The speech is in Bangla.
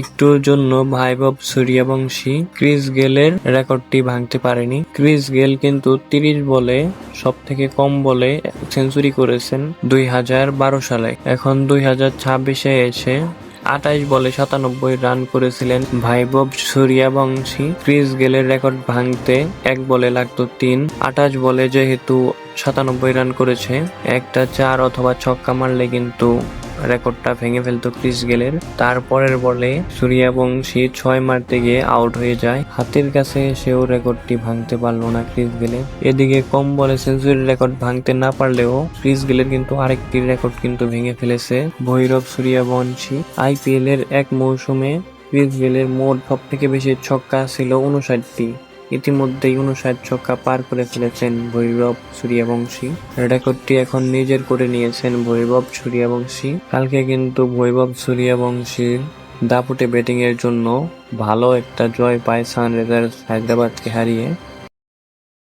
একটুর জন্য বৈভব সূর্যবংশী ক্রিস গেলের রেকর্ডটি ভাঙতে পারেনি। ক্রিস গেল কিন্তু 30 বলে সব থেকে কম বলে সেঞ্চুরি করেছেন 2012 সালে। এখন 2026-এ এসে 28 বলে 97 রান করেছিলেন বৈভব সূর্যবংশী। ক্রিস গেলের রেকর্ড ভাঙতে 1 বলে লাগতো 3। 28 বলে যেহেতু 97 রান করেছে, একটা 4 অথবা ছক্কা মারলে কিন্তু রেকর্ডটা ভেঙে ফেলতো ক্রিস গেলের। তারপরের বলে সূর্যবংশী 6 মারতে গিয়ে আউট হয়ে যায়। হাতের কাছে সেও রেকর্ডটি ভাঙতে পারলো না ক্রিস গেলের। এদিকে কম বলে সেঞ্চুরি রেকর্ড ভাঙতে না পারলেও ক্রিস গেলের কিন্তু আরেকটি রেকর্ড কিন্তু ভেঙে ফেলেছে বৈভব সূর্যবংশী। আইপিএল এর এক মৌসুমে ক্রিস গেলের মোট সব থেকে বেশি ছক্কা ছিল 59টি। ইতিমধ্যেই 59 ছক্কা পার করে ফেলেছেন বৈভব সূর্যবংশী। রেকর্ডটি এখন নিজের করে নিয়েছেন বৈভব সূর্যবংশী। কালকে কিন্তু বৈভব সূর্যবংশীর দাপুটে ব্যাটিং এর জন্য ভালো একটা জয় পায় সানরাইজার্স হায়দ্রাবাদকে হারিয়ে।